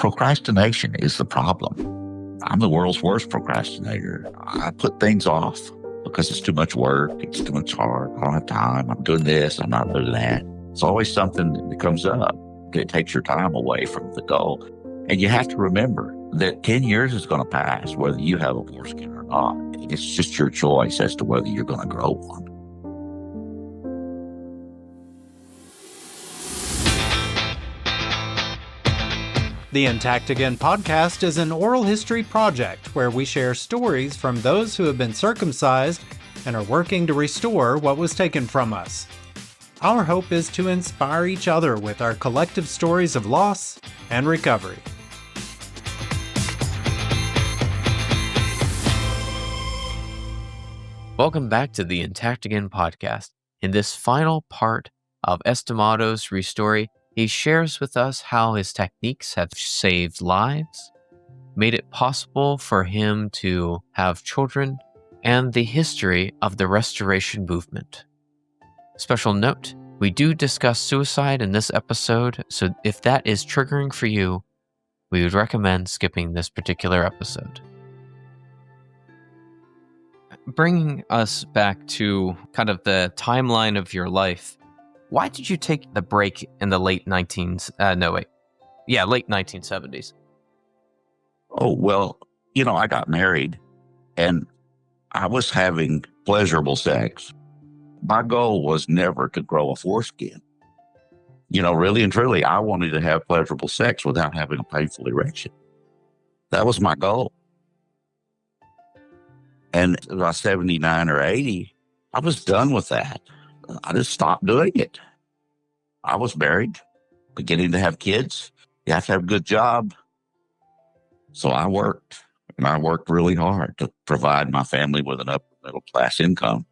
Procrastination is the problem. I'm the world's worst procrastinator. I put things off because it's too much work. It's too much hard. I don't have time. I'm doing this. I'm not doing that. It's always something that comes up that takes your time away from the goal. And you have to remember that 10 years is going to pass, whether you have a foreskin or not. It's just your choice as to whether you're going to grow one. The Intact Again podcast is an oral history project where we share stories from those who have been circumcised and are working to restore what was taken from us. Our hope is to inspire each other with our collective stories of loss and recovery. Welcome back to the Intact Again podcast. In this final part of Estimato's restory, he shares with us how his techniques have saved lives, made it possible for him to have children, and the history of the restoration movement. Special note, we do discuss suicide in this episode, so if that is triggering for you, we would recommend skipping this particular episode. Bringing us back to kind of the timeline of your life, why did you take the break in the late 1970s? Oh, well, I got married and I was having pleasurable sex. My goal was never to grow a foreskin. Really and truly, I wanted to have pleasurable sex without having a painful erection. That was my goal. And about 79 or 80, I was done with that. I just stopped doing it. I was married, beginning to have kids. You have to have a good job. So I worked, and I worked really hard to provide my family with an upper middle class income.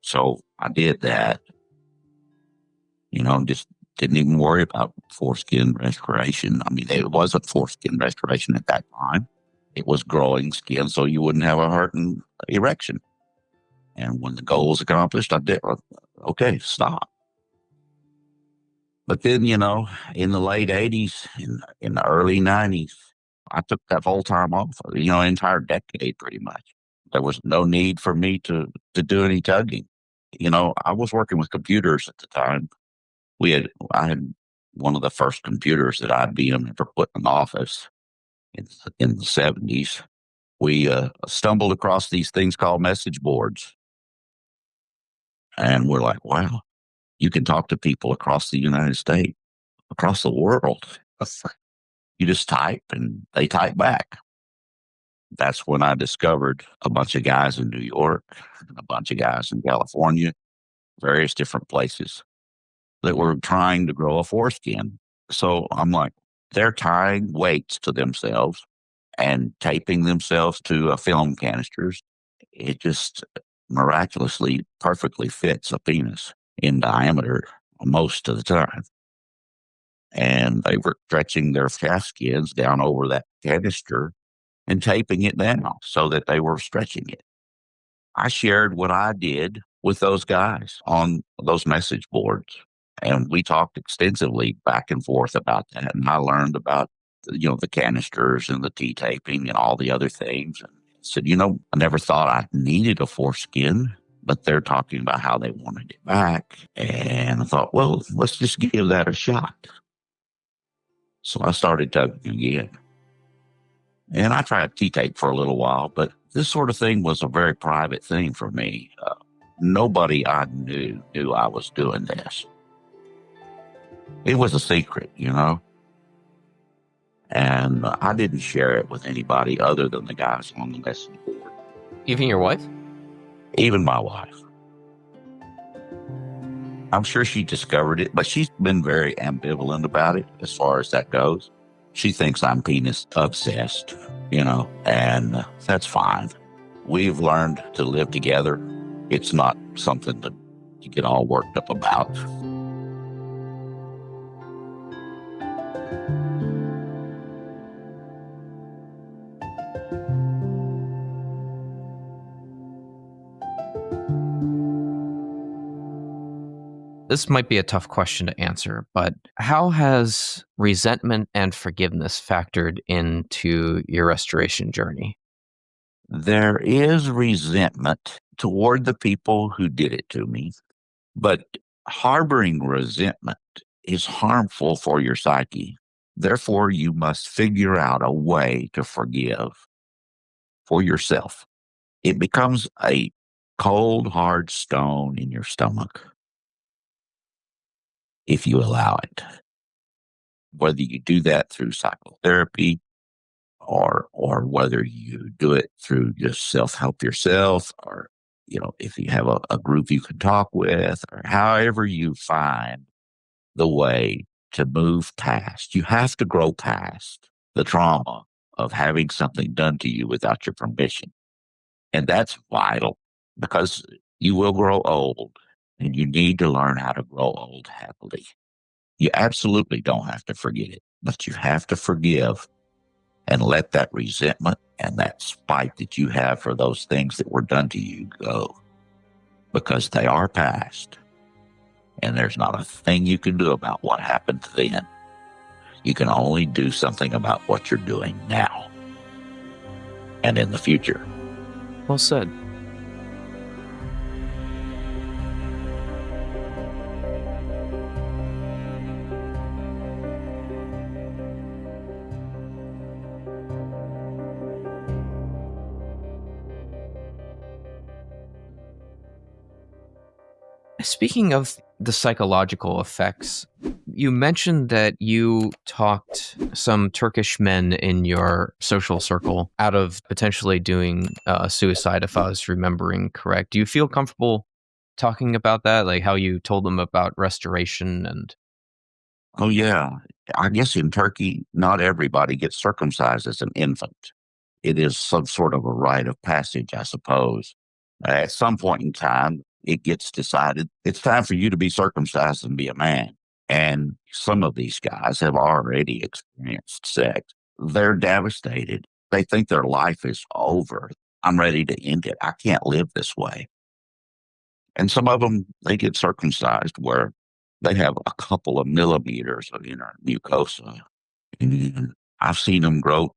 So I did that, just didn't even worry about foreskin restoration. I mean, it wasn't foreskin restoration at that time. It was growing skin so you wouldn't have a hurting erection. And when the goal was accomplished, I did, okay, stop. But then, in the late 80s, in the early 90s, I took that whole time off, entire decade pretty much. There was no need for me to do any tugging. I was working with computers at the time. I had one of the first computers that IBM ever put in an office in the 70s. We stumbled across these things called message boards. And we're like, wow, you can talk to people across the United States, across the world. You just type and they type back. That's when I discovered a bunch of guys in New York, and a bunch of guys in California, various different places that were trying to grow a foreskin. So I'm like, they're tying weights to themselves and taping themselves to film canisters. It just miraculously perfectly fits a penis in diameter most of the time. And they were stretching their calf skins down over that canister and taping it down so that they were stretching it. I shared what I did with those guys on those message boards. And we talked extensively back and forth about that. And I learned about, the canisters and the T-taping and all the other things. And I said, I never thought I needed a foreskin, but they're talking about how they wanted it back. And I thought, well, let's just give that a shot. So I started tugging again. And I tried T-tape for a little while, but this sort of thing was a very private thing for me. Nobody I knew I was doing this. It was a secret, and I didn't share it with anybody other than the guys on the message board. Even your wife? Even my wife. I'm sure she discovered it, but she's been very ambivalent about it as far as that goes. She thinks I'm penis obsessed, and that's fine. We've learned to live together. It's not something that you get all worked up about. This might be a tough question to answer, but how has resentment and forgiveness factored into your restoration journey? There is resentment toward the people who did it to me, but harboring resentment is harmful for your psyche. Therefore, you must figure out a way to forgive for yourself. It becomes a cold, hard stone in your stomach if you allow it. Whether you do that through psychotherapy or whether you do it through just self-help yourself, or if you have a group you can talk with, or however you find the way to move past. You have to grow past the trauma of having something done to you without your permission. And that's vital because you will grow old and you need to learn how to grow old happily. You absolutely don't have to forget it, but you have to forgive and let that resentment and that spite that you have for those things that were done to you go, because they are past and there's not a thing you can do about what happened then. You can only do something about what you're doing now and in the future. Well said. Speaking of the psychological effects, you mentioned that you talked some Turkish men in your social circle out of potentially doing suicide, if I was remembering correct. Do you feel comfortable talking about that? Like how you told them about restoration and. Oh, yeah. I guess in Turkey, not everybody gets circumcised as an infant. It is some sort of a rite of passage, I suppose. At some point in time, it gets decided it's time for you to be circumcised and be a man. And some of these guys have already experienced sex. They're devastated. They think their life is over. I'm ready to end it. I can't live this way. And some of them, they get circumcised where they have a couple of millimeters of inner mucosa. And I've seen them grow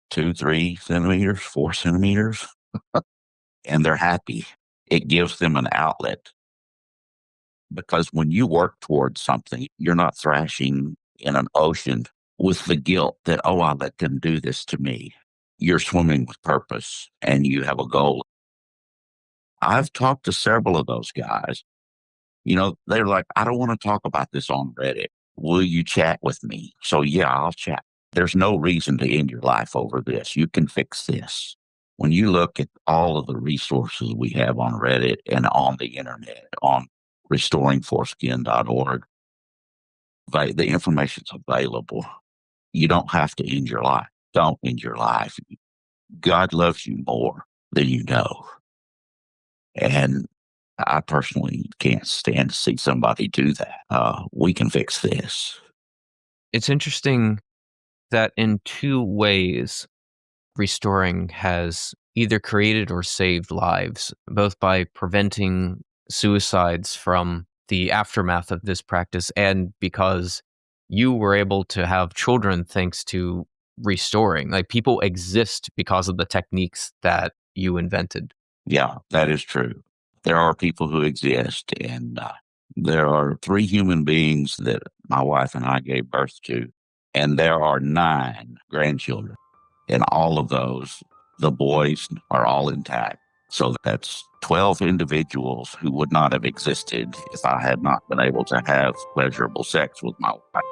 2, 3 centimeters, 4 centimeters, and they're happy. It gives them an outlet because when you work towards something, you're not thrashing in an ocean with the guilt that, oh, I let them do this to me. You're swimming with purpose and you have a goal. I've talked to several of those guys. They're like, I don't want to talk about this on Reddit. Will you chat with me? So, yeah, I'll chat. There's no reason to end your life over this. You can fix this. When you look at all of the resources we have on Reddit and on the internet, on restoringforeskin.org, the information's available. You don't have to end your life. Don't end your life. God loves you more than you know. And I personally can't stand to see somebody do that. We can fix this. It's interesting that in two ways, restoring has either created or saved lives, both by preventing suicides from the aftermath of this practice and because you were able to have children thanks to restoring. Like people exist because of the techniques that you invented. Yeah, that is true. There are people who exist, and there are 3 human beings that my wife and I gave birth to, and there are 9 grandchildren. And all of those, the boys are all intact. So that's 12 individuals who would not have existed if I had not been able to have pleasurable sex with my wife.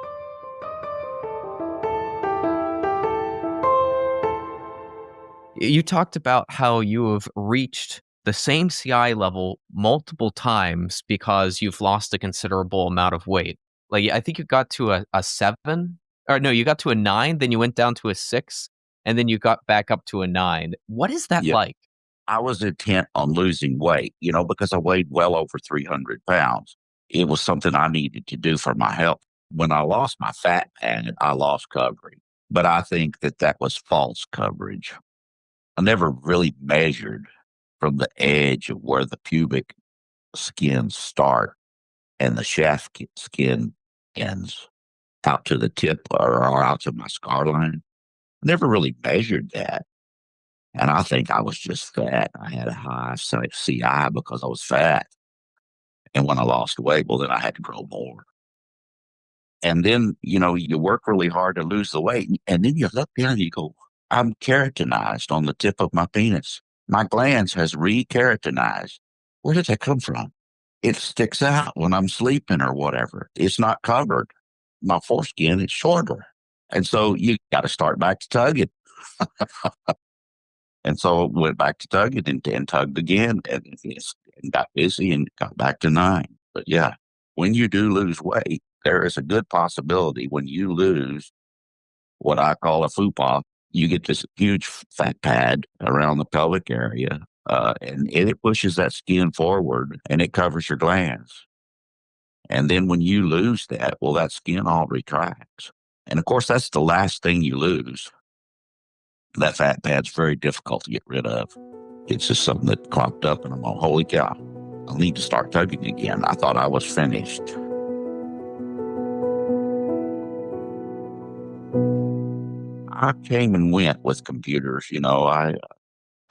You talked about how you have reached the same CI level multiple times because you've lost a considerable amount of weight. Like, I think you got to a 7, or no, you got to a 9, then you went down to a 6, and then you got back up to a 9. What is that Yeah, like? I was intent on losing weight, because I weighed well over 300 pounds. It was something I needed to do for my health. When I lost my fat pad, I lost coverage, but I think that was false coverage. I never really measured from the edge of where the pubic skins start and the shaft skin ends out to the tip or out to my scar line. Never really measured that. And I think I was just fat. I had a high CI because I was fat. And when I lost weight, well, then I had to grow more. And then, you work really hard to lose the weight. And then you look down and you go, I'm keratinized on the tip of my penis. My glands has re-keratinized. Where did that come from? It sticks out when I'm sleeping or whatever. It's not covered. My foreskin is shorter. And so you got to start back to tugging. And so went back to tugging and tugged again and got busy and got back to 9. But yeah, when you do lose weight, there is a good possibility when you lose what I call a fupa, you get this huge fat pad around the pelvic area, and it pushes that skin forward and it covers your glands. And then when you lose that, well, that skin all retracts. And of course, that's the last thing you lose. That fat pad's very difficult to get rid of. It's just something that cropped up, and I'm like, holy cow, I need to start tugging again. I thought I was finished. I came and went with computers. I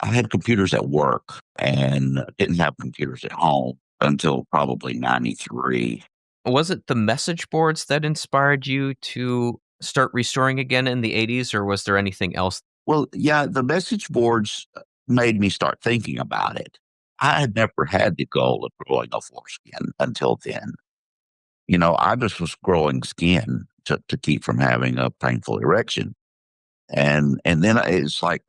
had computers at work and didn't have computers at home until probably 93. Was it the message boards that inspired you to start restoring again in the 80s, or was there anything else? Well, yeah, the message boards made me start thinking about it. I had never had the goal of growing a foreskin until then. I just was growing skin to keep from having a painful erection. And then it's like,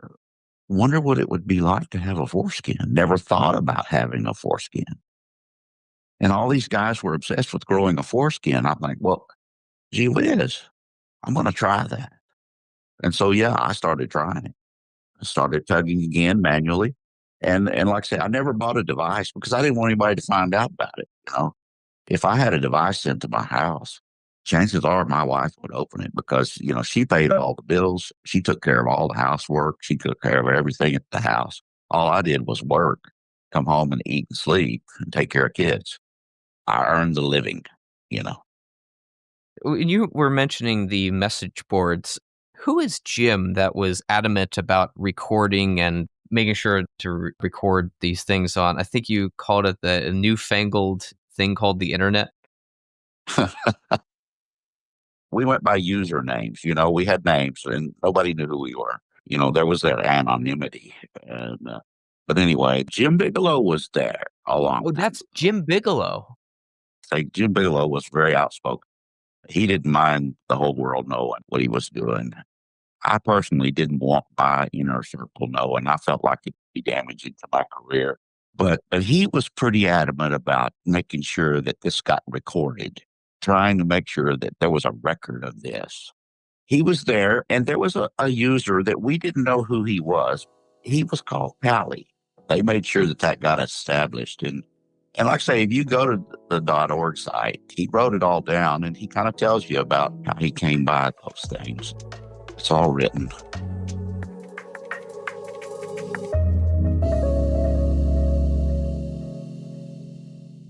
wonder what it would be like to have a foreskin. Never thought about having a foreskin. And all these guys were obsessed with growing a foreskin. I'm like, well, gee whiz, I'm going to try that. And so, yeah, I started trying it. I started tugging again manually. And like I said, I never bought a device because I didn't want anybody to find out about it. If I had a device sent to my house, chances are my wife would open it because, she paid all the bills. She took care of all the housework. She took care of everything at the house. All I did was work, come home and eat and sleep and take care of kids. I earned the living, you know. When you were mentioning the message boards, who is Jim that was adamant about recording and making sure to record these things on? I think you called it the newfangled thing called the internet. We went by usernames, we had names and nobody knew who we were. There was that anonymity. But anyway, Jim Bigelow was there a long Oh, time. that's Jim Bigelow. Like Jim Bigelow was very outspoken. He didn't mind the whole world knowing what he was doing. I personally didn't want my inner circle knowing. I felt like it would be damaging to my career. But he was pretty adamant about making sure that this got recorded, trying to make sure that there was a record of this. He was there, and there was a user that we didn't know who he was. He was called Pally. They made sure that that got established. And like I say, if you go to the .org site, he wrote it all down, and he kind of tells you about how he came by those things. It's all written.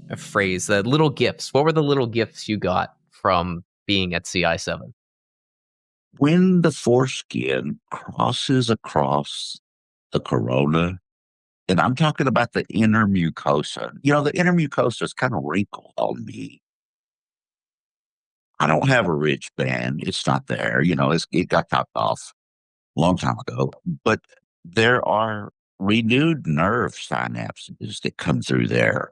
A phrase, the little gifts. What were the little gifts you got from being at CI7? When the foreskin crosses across the corona, and I'm talking about the inner mucosa, the inner mucosa is kind of wrinkled on me. I don't have a ridge band. It's not there. It got chopped off a long time ago. But there are renewed nerve synapses that come through there.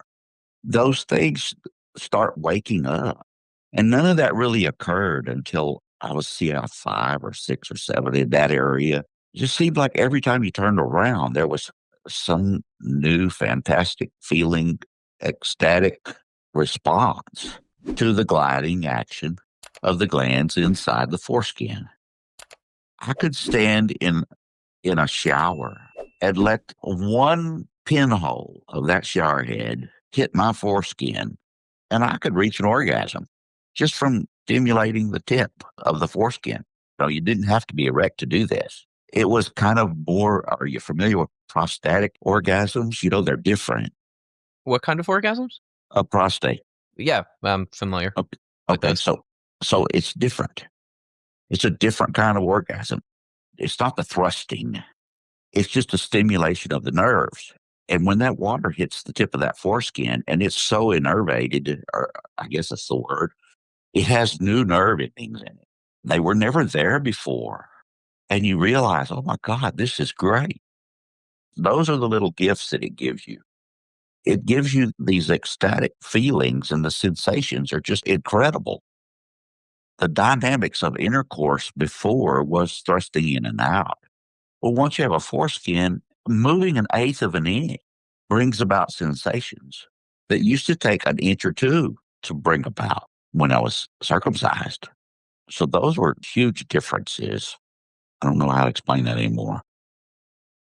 Those things start waking up. And none of that really occurred until I was CI5 or 6 or 7 in that area. It just seemed like every time you turned around, there was some new fantastic feeling, ecstatic response to the gliding action of the glands inside the foreskin. I could stand in a shower and let one pinhole of that shower head hit my foreskin, and I could reach an orgasm just from stimulating the tip of the foreskin. You didn't have to be erect to do this. It was kind of more, are you familiar with prostatic orgasms? They're different. What kind of orgasms? A prostate. Yeah, I'm familiar Okay. with Okay. those. So it's different. It's a different kind of orgasm. It's not the thrusting. It's just a stimulation of the nerves. And when that water hits the tip of that foreskin and it's so innervated, or I guess that's the word, it has new nerve endings in it. They were never there before. And you realize, oh my God, this is great. Those are the little gifts that it gives you. It gives you these ecstatic feelings, and the sensations are just incredible. The dynamics of intercourse before was thrusting in and out. Well, once you have a foreskin, moving an eighth of an inch brings about sensations that used to take an inch or two to bring about when I was circumcised. So those were huge differences. I don't know how to explain that anymore.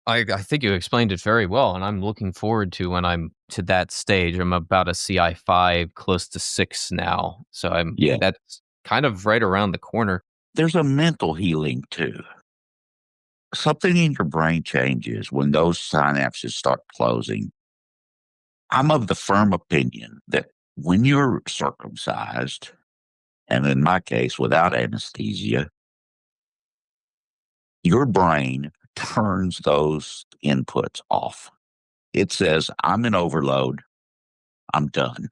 I think you explained it very well, and I'm looking forward to when I'm to that stage. I'm about a CI5, close to 6 now, so Yeah. that's kind of right around the corner. There's a mental healing too. Something in your brain changes when those synapses start closing. I'm of the firm opinion that when you're circumcised, and in my case, without anesthesia, your brain turns those inputs off. It says, I'm in overload. I'm done.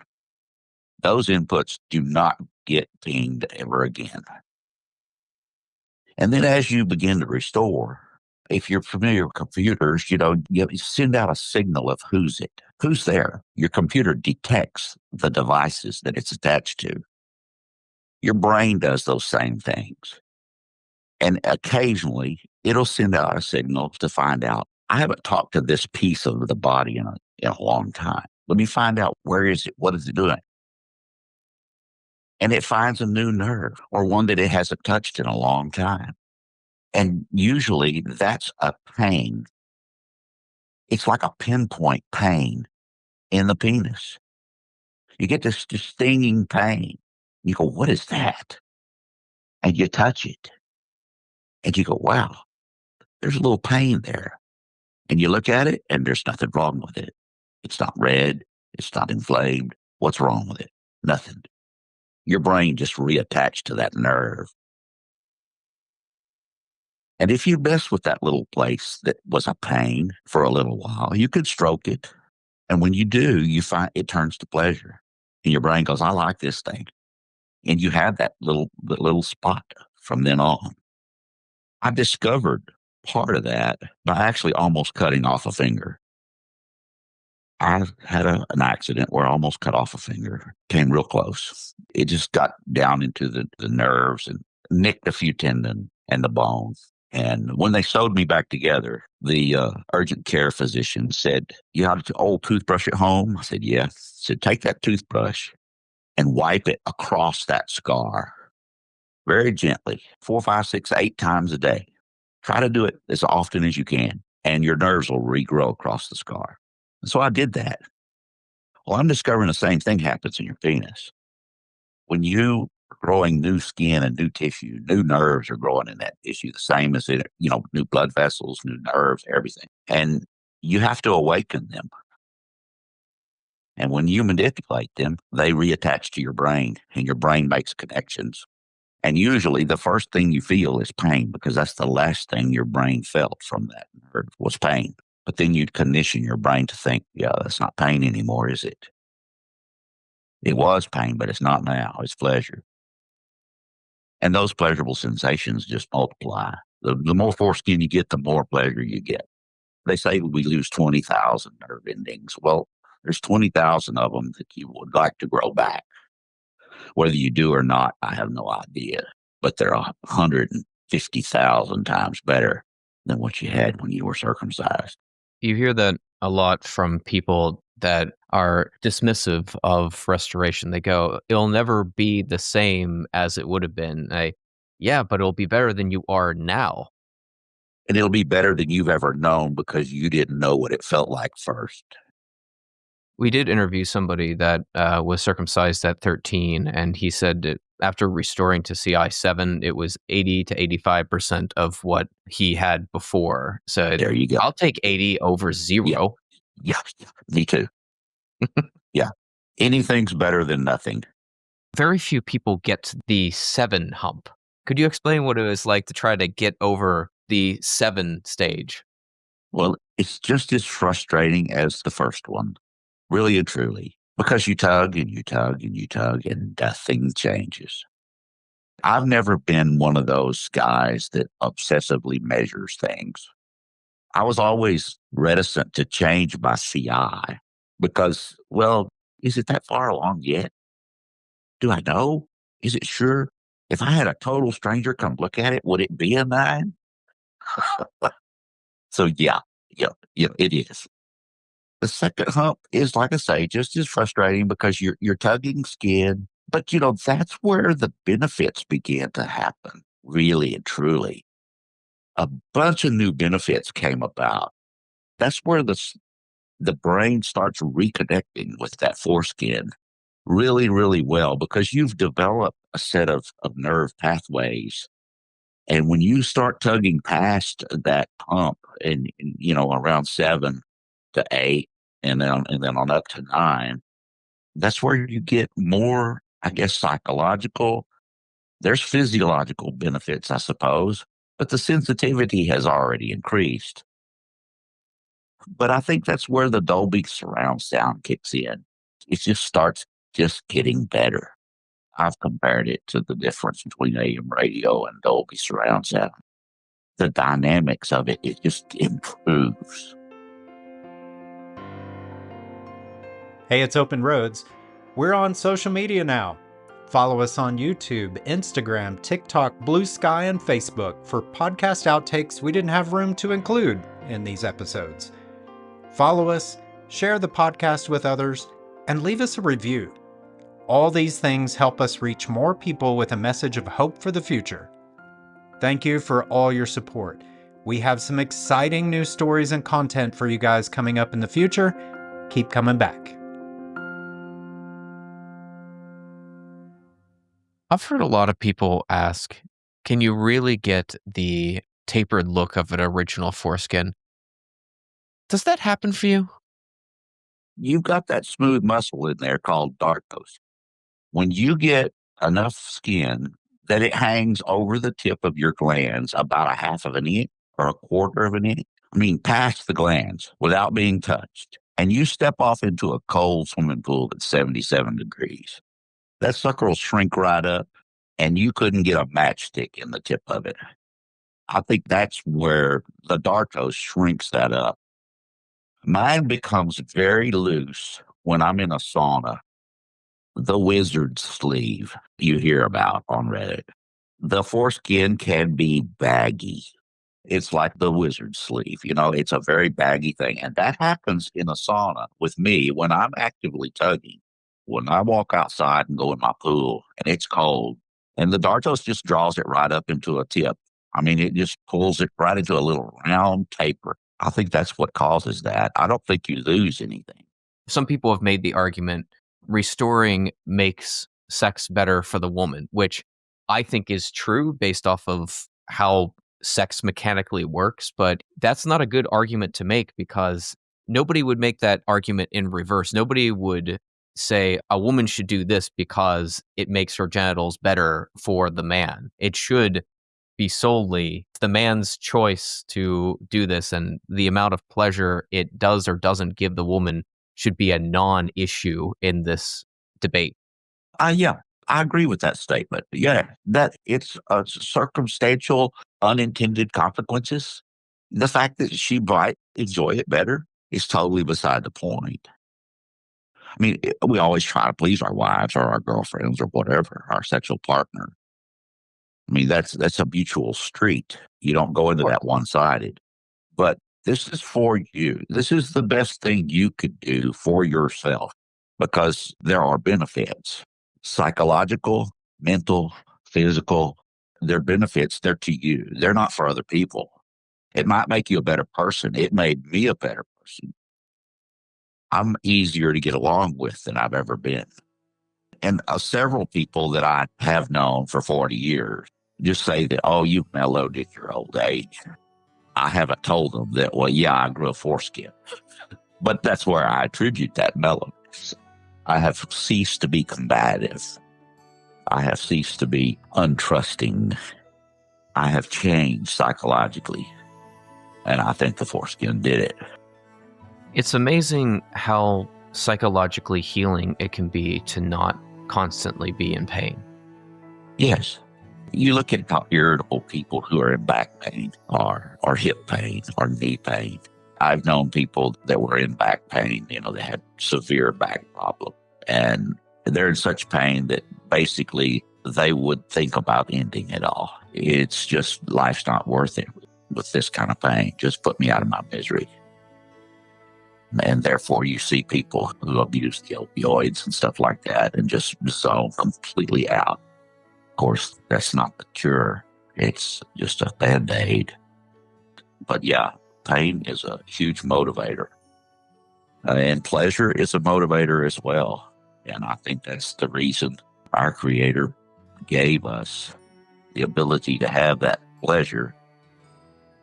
Those inputs do not get pinged ever again. And then as you begin to restore, if you're familiar with computers, you send out a signal of who's there. Your computer detects the devices that it's attached to. Your brain does those same things. And occasionally it'll send out a signal to find out, I haven't talked to this piece of the body in a long time. Let me find out, where is it? What is it doing? And it finds a new nerve, or one that it hasn't touched in a long time. And usually that's a pain. It's like a pinpoint pain in the penis. You get this stinging pain. You go, what is that? And you touch it and you go, wow, there's a little pain there. And you look at it and there's nothing wrong with it. It's not red. It's not inflamed. What's wrong with it? Nothing. Your brain just reattached to that nerve. And if you mess with that little place that was a pain for a little while, you could stroke it. And when you do, you find it turns to pleasure. And your brain goes, I like this thing. And you have that little spot from then on. I discovered part of that by actually almost cutting off a finger. I had an accident where I almost cut off a finger, came real close. It just got down into the nerves and nicked a few tendon and the bones. And when they sewed me back together, the urgent care physician said, you have an old toothbrush at home? I said, yeah. He said, take that toothbrush and wipe it across that scar very gently, 4, 5, 6, 8 times a day. Try to do it as often as you can, and your nerves will regrow across the scar. And so I did that. Well, I'm discovering the same thing happens in your penis. When you are growing new skin and new tissue, new nerves are growing in that tissue, the same as new blood vessels, new nerves, everything. And you have to awaken them. And when you manipulate them, they reattach to your brain, and your brain makes connections. And usually the first thing you feel is pain, because that's the last thing your brain felt from that nerve was pain. But then you'd condition your brain to think, yeah, that's not pain anymore, is it? It was pain, but it's not now. It's pleasure. And those pleasurable sensations just multiply. The more foreskin you get, the more pleasure you get. They say we lose 20,000 nerve endings. Well, there's 20,000 of them that you would like to grow back. Whether you do or not, I have no idea. But they're 150,000 times better than what you had when you were circumcised. You hear that a lot from people that are dismissive of restoration. They go, it'll never be the same as it would have been. Yeah, but it'll be better than you are now. And it'll be better than you've ever known because you didn't know what it felt like first. We did interview somebody that was circumcised at 13, and he said that after restoring to CI7, it was 80 to 85% of what he had before. So There you go. I'll take 80 over Yeah. 0. Yeah. Me too. Yeah. Anything's better than nothing. Very few people get to the 7 hump. Could you explain what it was like to try to get over the 7 stage? Well, it's just as frustrating as the first one, really and truly, because you tug and you tug and you tug and nothing changes. I've never been one of those guys that obsessively measures things. I was always reticent to change my CI because, well, is it that far along yet? Do I know? Is it sure? If I had a total stranger come look at it, would it be a 9? So yeah, it is. The second hump is, like I say, just as frustrating because you're tugging skin, but that's where the benefits begin to happen, really and truly. A bunch of new benefits came about. That's where the brain starts reconnecting with that foreskin really, really well because you've developed a set of nerve pathways. And when you start tugging past that hump and around 7 to 8 and then on up to 9, that's where you get more, I guess, psychological. There's physiological benefits, I suppose, but the sensitivity has already increased. But I think that's where the Dolby surround sound kicks in. It just starts just getting better. I've compared it to the difference between AM radio and Dolby surround sound. The dynamics of it just improves. Hey, it's Open Roads. We're on social media now. Follow us on YouTube, Instagram, TikTok, Blue Sky, and Facebook for podcast outtakes we didn't have room to include in these episodes. Follow us, share the podcast with others, and leave us a review. All these things help us reach more people with a message of hope for the future. Thank you for all your support. We have some exciting new stories and content for you guys coming up in the future. Keep coming back. I've heard a lot of people ask, can you really get the tapered look of an original foreskin? Does that happen for you? You've got that smooth muscle in there called dartos. When you get enough skin that it hangs over the tip of your glands about a half of an inch or a quarter of an inch, I mean, past the glands without being touched, and you step off into a cold swimming pool at 77 degrees, that sucker will shrink right up and you couldn't get a matchstick in the tip of it. I think that's where the dartos shrinks that up. Mine becomes very loose when I'm in a sauna. The wizard sleeve you hear about on Reddit. The foreskin can be baggy. It's like the wizard sleeve, it's a very baggy thing. And that happens in a sauna with me when I'm actively tugging. When I walk outside and go in my pool and it's cold, and the Dartos just draws it right up into a tip. I mean, it just pulls it right into a little round taper. I think that's what causes that. I don't think you lose anything. Some people have made the argument restoring makes sex better for the woman, which I think is true based off of how sex mechanically works. But that's not a good argument to make because nobody would make that argument in reverse. Nobody would say a woman should do this because it makes her genitals better for the man. It should be solely the man's choice to do this, and the amount of pleasure it does or doesn't give the woman should be a non-issue in this debate. Yeah, I agree with that statement. Yeah, that it's circumstantial, unintended consequences. The fact that she might enjoy it better is totally beside the point. I mean, we always try to please our wives or our girlfriends or whatever, our sexual partner. I mean, that's a mutual street. You don't go into that one-sided. But this is for you. This is the best thing you could do for yourself because there are benefits. Psychological, mental, physical, they're benefits. They're to you. They're not for other people. It might make you a better person. It made me a better person. I'm easier to get along with than I've ever been. And several people that I have known for 40 years just say that, oh, you've mellowed at your old age. I haven't told them that, well, yeah, I grew a foreskin, but that's where I attribute that mellowness. I have ceased to be combative. I have ceased to be untrusting. I have changed psychologically. And I think the foreskin did it. It's amazing how psychologically healing it can be to not constantly be in pain. Yes. You look at how irritable people who are in back pain or hip pain or knee pain. I've known people that were in back pain, they had severe back problem. And they're in such pain that basically they would think about ending it all. It's just, life's not worth it with this kind of pain. Just put me out of my misery. And therefore, you see people who abuse the opioids and stuff like that and just zone completely out. Of course, that's not the cure. It's just a Band-Aid. But yeah, pain is a huge motivator. And pleasure is a motivator as well. And I think that's the reason our Creator gave us the ability to have that pleasure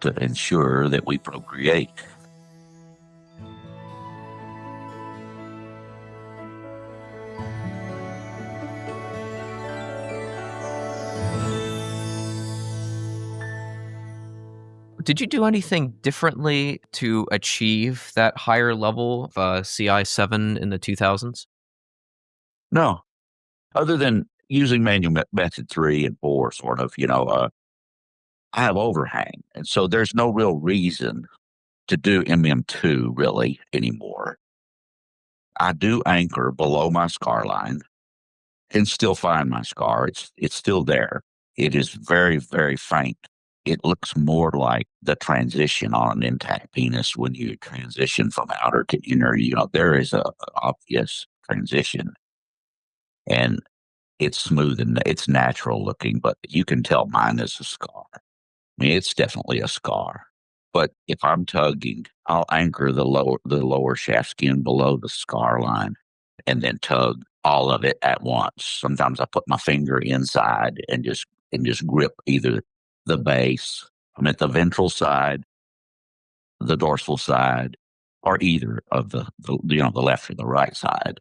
to ensure that we procreate. Did you do anything differently to achieve that higher level of CI7 in the 2000s? No, other than using manual method 3 and 4, sort of, I have overhang. And so there's no real reason to do MM2 really anymore. I do anchor below my scar line and still find my scar. It's still there. It is very, very faint. It looks more like the transition on an intact penis when you transition from outer to inner. There is a obvious transition, and it's smooth and it's natural looking, but you can tell mine is a scar. I mean, it's definitely a scar. But if I'm tugging, I'll anchor the lower shaft skin below the scar line and then tug all of it at once. Sometimes I put my finger inside and just grip either the base, I'm at the ventral side, the dorsal side, or either of the left or the right side.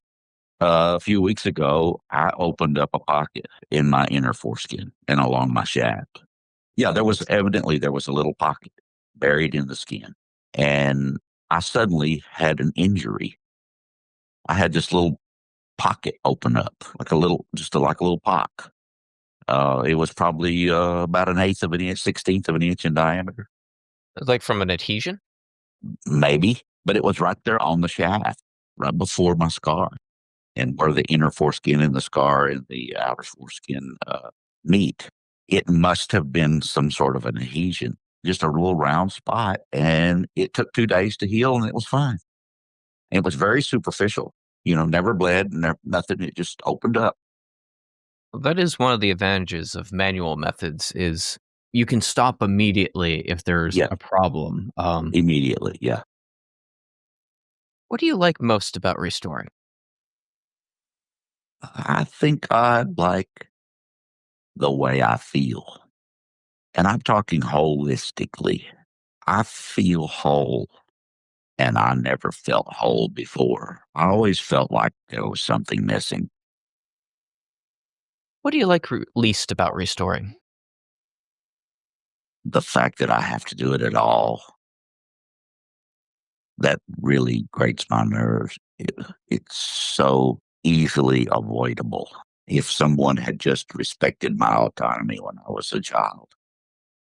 A few weeks ago, I opened up a pocket in my inner foreskin and along my shaft. Yeah, there was a little pocket buried in the skin. And I suddenly had an injury. I had this little pocket open up, like a little pock. It was probably about an eighth of an inch, 16th of an inch in diameter, Like from an adhesion? maybe, but it was right there on the shaft, right before my scar, and where the inner foreskin and the scar and the outer foreskin meet. It must have been some sort of an adhesion, just a little round spot. And it took 2 days to heal and it was fine. It was very superficial, never bled, nothing. It just opened up. That is one of the advantages of manual methods is you can stop immediately if there's Yeah, a problem. immediately. Yeah. What do you like most about restoring? I think I like the way I feel. And I'm talking holistically. I feel whole, and I never felt whole before. I always felt like there was something missing. What do you like least about restoring? The fact that I have to do it at all, that really grates my nerves. It's so easily avoidable. If someone had just respected my autonomy when I was a child.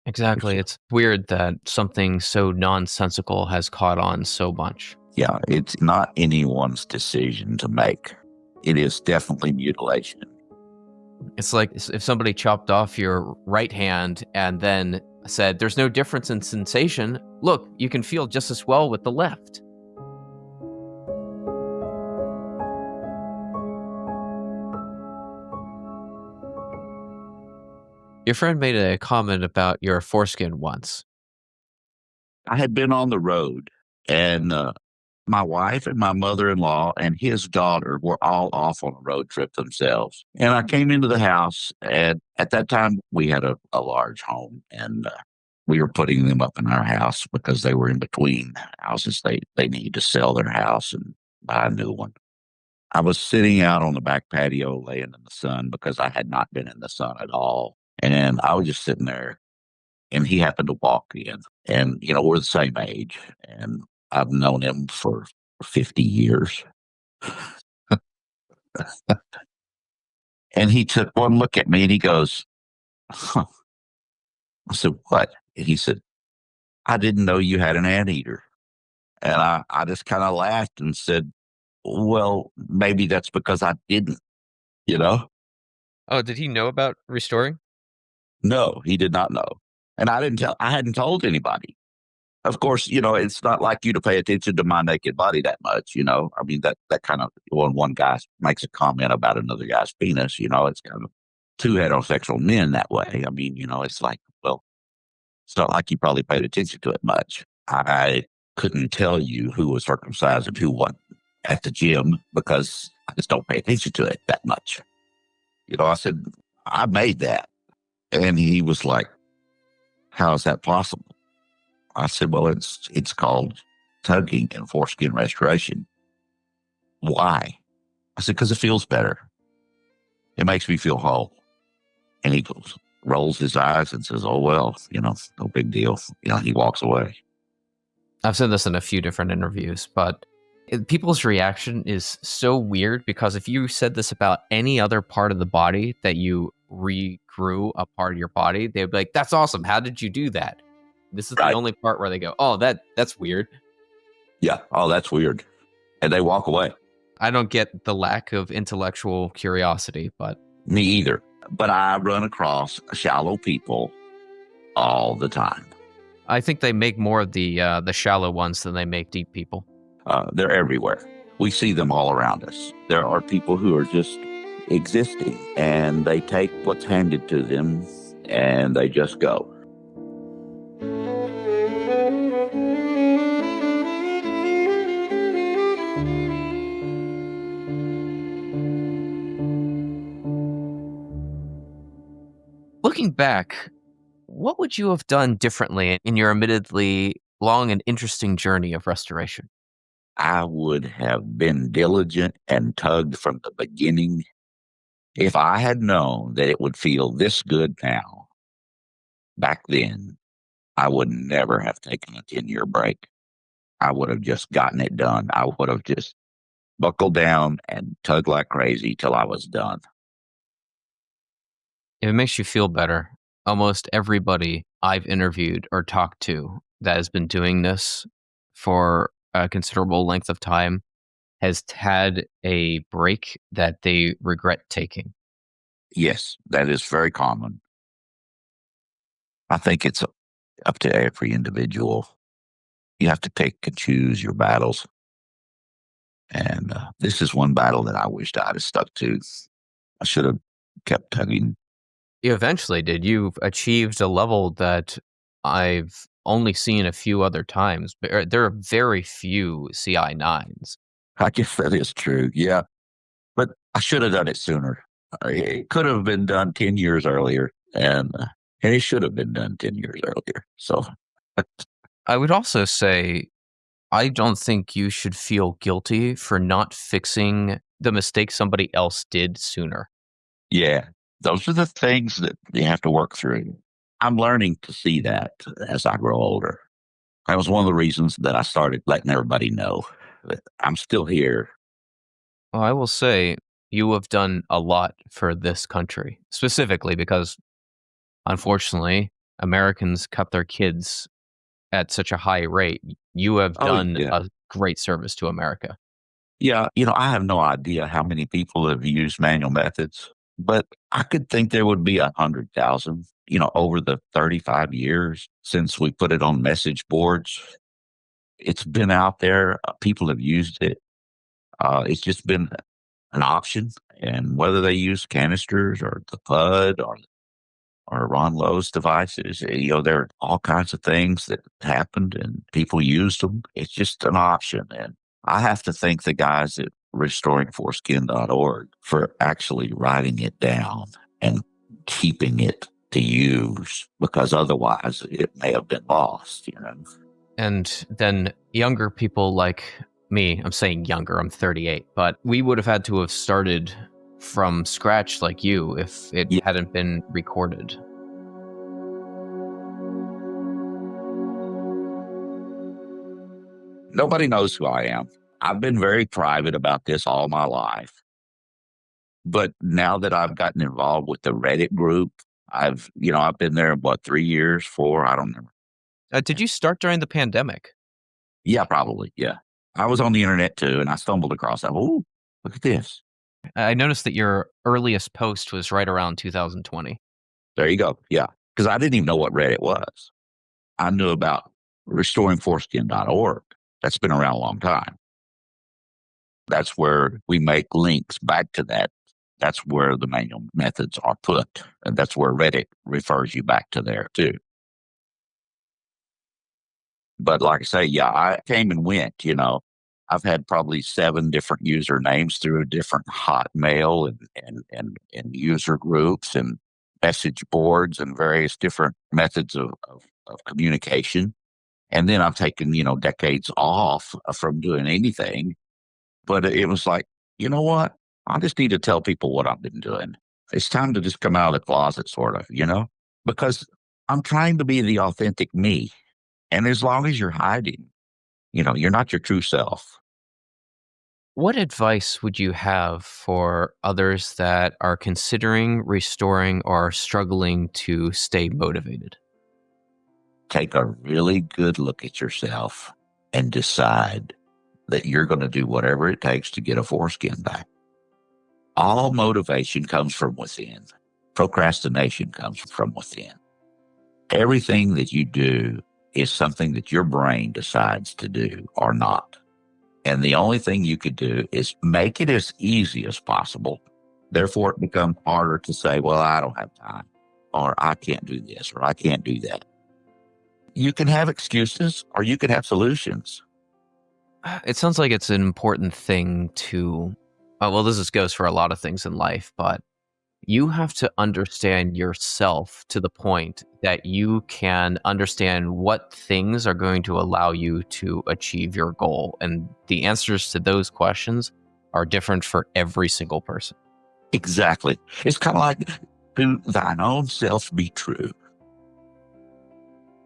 It's, Exactly. It's weird that something so nonsensical has caught on so much. yeah, it's not anyone's decision to make. It is definitely mutilation. It's like if somebody chopped off your right hand and then said, "There's no difference in sensation. Look, you can feel just as well with the left." Your friend made a comment about your foreskin once. I had been on the road, and my wife and my mother-in-law and his daughter were all off on a road trip themselves. And I came into the house, and at that time we had a large home, and we were putting them up in our house because they were in between houses. They needed to sell their house and buy a new one. I was sitting out on the back patio laying in the sun because I had not been in the sun at all. And I was just sitting there and he happened to walk in. And, we're the same age. And I've known him for 50 years. And he took one look at me and he goes, huh. I said, what? And he said, I didn't know you had an anteater. And I just kind of laughed and said, well, maybe that's because I didn't, you know? Oh, did he know about restoring? No, he did not know. And I hadn't told anybody. Of course, it's not like you to pay attention to my naked body that much, I mean, that kind of, when one guy makes a comment about another guy's penis, it's kind of two heterosexual men that way. I mean, it's like, well, it's not like you probably paid attention to it much. I couldn't tell you who was circumcised and who wasn't at the gym because I just don't pay attention to it that much. I said, I made that. And he was like, how is that possible? I said, well, it's called tugging and foreskin restoration. Why? I said, because it feels better. It makes me feel whole. And he rolls his eyes and says, oh, well, no big deal. He walks away. I've said this in a few different interviews, but people's reaction is so weird because if you said this about any other part of the body that you regrew a part of your body, they'd be like, that's awesome. How did you do that? This is Right. the only part where they go, oh, that's weird. Yeah. Oh, that's weird. And they walk away. I don't get the lack of intellectual curiosity, but me either. But I run across shallow people all the time. I think they make more of the shallow ones than they make deep people. They're everywhere. We see them all around us. There are people who are just existing and they take what's handed to them and they just go. Looking back, what would you have done differently in your admittedly long and interesting journey of restoration? I would have been diligent and tugged from the beginning. If I had known that it would feel this good now, back then, I would never have taken a 10-year break. I would have just gotten it done. I would have just buckled down and tugged like crazy till I was done. If it makes you feel better, almost everybody I've interviewed or talked to that has been doing this for a considerable length of time has had a break that they regret taking. Yes, that is very common. I think it's up to every individual. You have to pick and choose your battles. And this is one battle that I wished I'd have stuck to. I should have kept tugging. You eventually did. You've achieved a level that I've only seen a few other times. But there are very few CI9s. I guess that is true. Yeah. But I should have done it sooner. It could have been done 10 years earlier. And it should have been done 10 years earlier. So I would also say I don't think you should feel guilty for not fixing the mistake somebody else did sooner. yeah, those are the things that you have to work through. I'm learning to see that as I grow older. That was one of the reasons that I started letting everybody know that I'm still here. Well, I will say you have done a lot for this country, specifically because unfortunately, Americans cut their kids at such a high rate. You have Oh, done yeah. a great service to America. Yeah. I have no idea how many people have used manual methods, but I could think there would be 100,000, over the 35 years since we put it on message boards. It's been out there. People have used it. It's just been an option. And whether they use canisters or the PUD or Ron Lowe's devices, there are all kinds of things that happened and people used them. It's just an option. And I have to thank the guys at restoringforeskin.org for actually writing it down and keeping it to use because otherwise it may have been lost. And then younger people like me, I'm saying younger, I'm 38, but we would have had to have started from scratch like you if it Yeah. hadn't been recorded. Nobody knows who I am. I've been very private about this all my life. But now that I've gotten involved with the Reddit group, I've been there, 3 years, 4, I don't remember. Did you start during the pandemic? Yeah, probably. Yeah. I was on the internet too, and I stumbled across that. Oh, look at this. I noticed that your earliest post was right around 2020. There you go. Yeah. Because I didn't even know what Reddit was. I knew about restoringforeskin.org. That's been around a long time. That's where we make links back to that. That's where the manual methods are put. And that's where Reddit refers you back to there too. But like I say, yeah, I came and went. I've had probably 7 different usernames through different Hotmail and user groups and message boards and various different methods of communication. And then I've taken, decades off from doing anything. But it was like, you know what? I just need to tell people what I've been doing. It's time to just come out of the closet, sort of, because I'm trying to be the authentic me. And as long as you're hiding, you're not your true self. What advice would you have for others that are considering restoring or are struggling to stay motivated? Take a really good look at yourself and decide that you're going to do whatever it takes to get a foreskin back. All motivation comes from within. Procrastination comes from within. Everything that you do is something that your brain decides to do or not. And the only thing you could do is make it as easy as possible. Therefore, it becomes harder to say, well, I don't have time, or I can't do this, or I can't do that. You can have excuses or you can have solutions. It sounds like it's an important thing to, well, goes for a lot of things in life, but you have to understand yourself to the point that you can understand what things are going to allow you to achieve your goal. And the answers to those questions are different for every single person. Exactly. It's kind of like, to thine own self be true.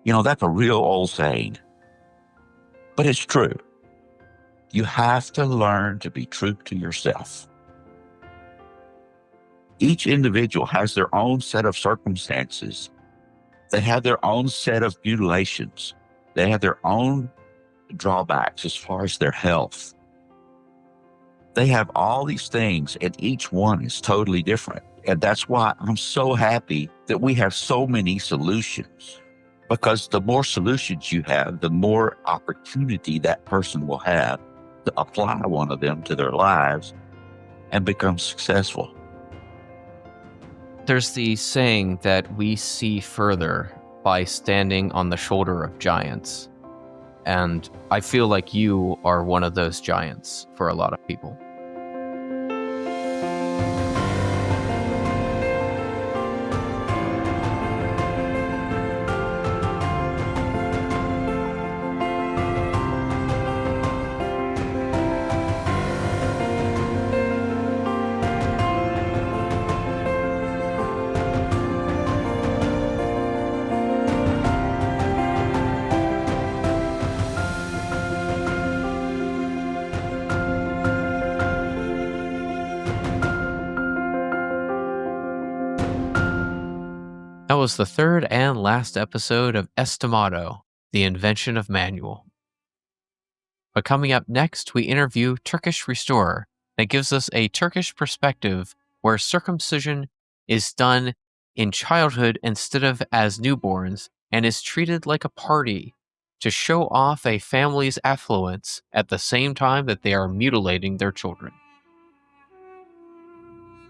That's a real old saying, but it's true. You have to learn to be true to yourself. Each individual has their own set of circumstances. They have their own set of mutilations. They have their own drawbacks as far as their health. They have all these things, and each one is totally different. And that's why I'm so happy that we have so many solutions. Because the more solutions you have, the more opportunity that person will have to apply one of them to their lives and become successful. There's the saying that we see further by standing on the shoulder of giants. And I feel like you are one of those giants for a lot of people. That was the third and last episode of Estimato, the invention of manual. But coming up next, we interview Turkish restorer that gives us a Turkish perspective where circumcision is done in childhood instead of as newborns and is treated like a party to show off a family's affluence at the same time that they are mutilating their children.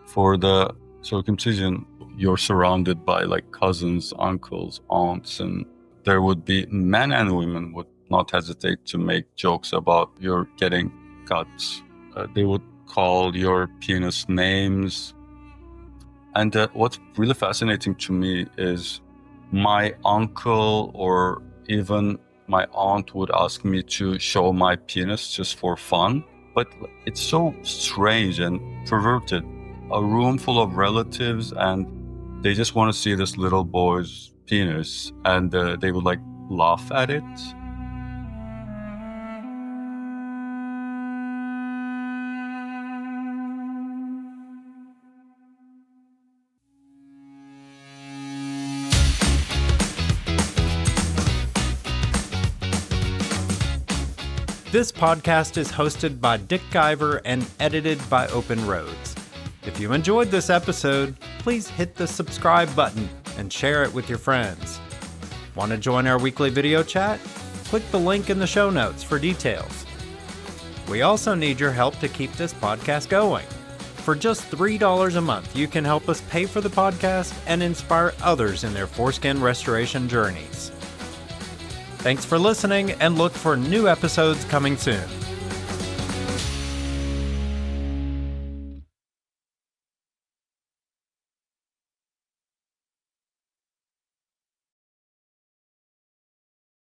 For the circumcision, you're surrounded by like cousins, uncles, aunts, and there would be men and women would not hesitate to make jokes about your getting cuts. They would call your penis names. And what's really fascinating to me is my uncle or even my aunt would ask me to show my penis just for fun. But it's so strange and perverted. A room full of relatives, and they just want to see this little boy's penis, and they would like laugh at it. This podcast is hosted by Dick Guyver and edited by Open Roads. If you enjoyed this episode, please hit the subscribe button and share it with your friends. Want to join our weekly video chat? Click the link in the show notes for details. We also need your help to keep this podcast going. For just $3 a month, you can help us pay for the podcast and inspire others in their foreskin restoration journeys. Thanks for listening, and look for new episodes coming soon.